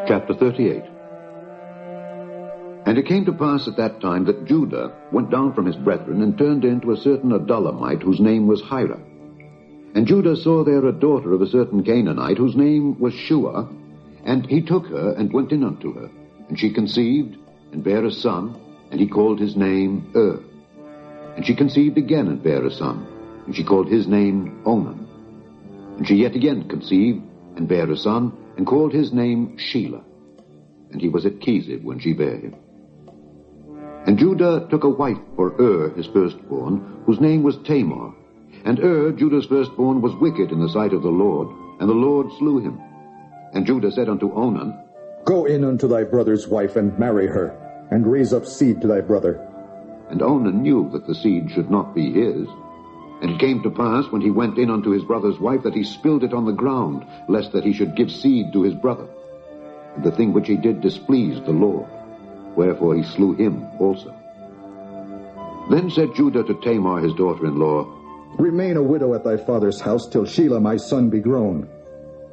Chapter 38. And it came to pass at that time that Judah went down from his brethren and turned into a certain Adullamite whose name was Hira. And Judah saw there a daughter of a certain Canaanite whose name was Shua, and he took her and went in unto her. And she conceived and bare a son, and he called his name And she conceived again and bare a son, and she called his name Onan. And she yet again conceived and bare a son, and called his name Shelah. And he was at Chezib when she bare him. And Judah took a wife for his firstborn, whose name was Tamar. And Judah's firstborn, was wicked in the sight of the Lord, and the Lord slew him. And Judah said unto Onan, Go in unto thy brother's wife, and marry her, and raise up seed to thy brother. And Onan knew that the seed should not be his. And it came to pass, when he went in unto his brother's wife, that he spilled it on the ground, lest that he should give seed to his brother. And the thing which he did displeased the Lord, wherefore he slew him also. Then said Judah to Tamar his daughter-in-law, Remain a widow at thy father's house till Shelah my son be grown.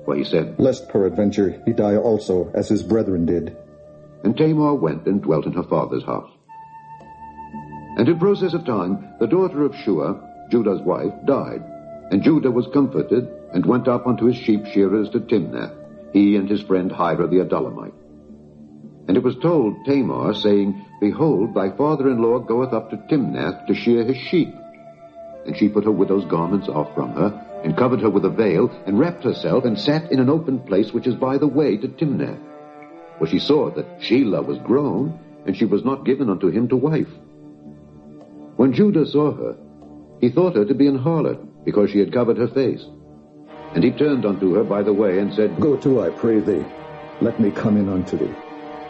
For he said, Lest peradventure he die also, as his brethren did. And Tamar went and dwelt in her father's house. And in process of time, the daughter of Shua, Judah's wife, died. And Judah was comforted, and went up unto his sheep shearers to Timnath, he and his friend Hira the Adullamite. And it was told Tamar, saying, Behold, thy father-in-law goeth up to Timnath to shear his sheep. And she put her widow's garments off from her, and covered her with a veil, and wrapped herself, and sat in an open place which is by the way to Timnath. For she saw that Shelah was grown, and she was not given unto him to wife. When Judah saw her, he thought her to be an harlot, because she had covered her face. And he turned unto her by the way, and said, Go to, I pray thee, let me come in unto thee.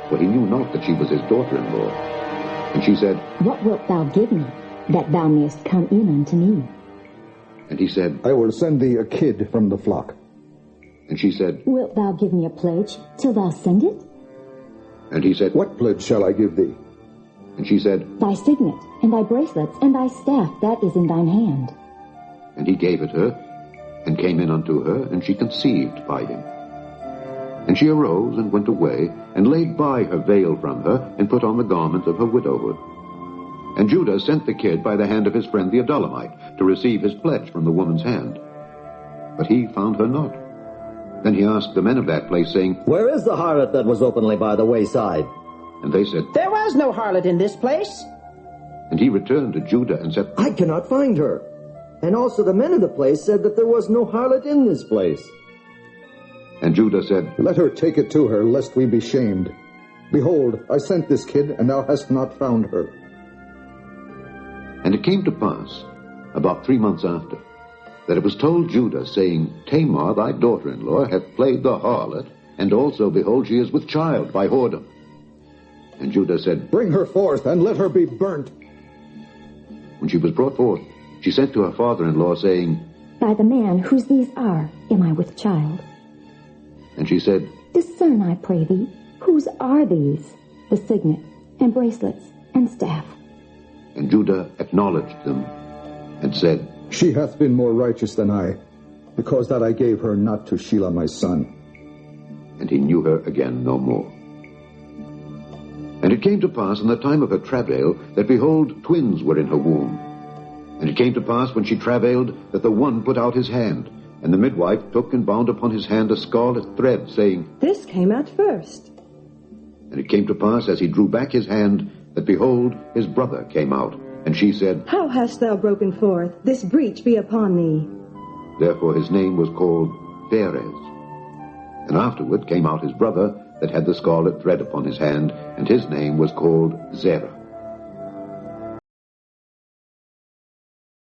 For he knew not that she was his daughter-in-law. And she said, What wilt thou give me, that thou mayest come in unto me? And he said, I will send thee a kid from the flock. And she said, Wilt thou give me a pledge till thou send it? And he said, What pledge shall I give thee? And she said, Thy signet, and thy bracelets, and thy staff that is in thine hand. And he gave it her, and came in unto her, and she conceived by him. And she arose and went away, and laid by her veil from her, and put on the garment of her widowhood. And Judah sent the kid by the hand of his friend the Adullamite, to receive his pledge from the woman's hand. But he found her not. Then he asked the men of that place, saying, Where is the harlot that was openly by the wayside? And they said, There was no harlot in this place. And he returned to Judah and said, I cannot find her. And also the men of the place said that there was no harlot in this place. And Judah said, Let her take it to her, lest we be shamed. Behold, I sent this kid, and thou hast not found her. And it came to pass, about 3 months after, that it was told Judah, saying, Tamar thy daughter-in-law hath played the harlot, and also, behold, she is with child by whoredom. And Judah said, Bring her forth, and let her be burnt. When she was brought forth, she sent to her father-in-law, saying, By the man whose these are, am I with child? And she said, Discern, I pray thee, whose are these, the signet, and bracelets, and staff? And Judah acknowledged them, and said, She hath been more righteous than I, because that I gave her not to Shelah my son. And he knew her again no more. And it came to pass in the time of her travail, that behold, twins were in her womb. And it came to pass when she travailed, that the one put out his hand, and the midwife took and bound upon his hand a scarlet thread, saying, This came out first. And it came to pass, as he drew back his hand, that behold, his brother came out. And she said, How hast thou broken forth? This breach be upon thee. Therefore his name was called Pharez. And afterward came out his brother, that had the scarlet thread upon his hand, and his name was called Zerah.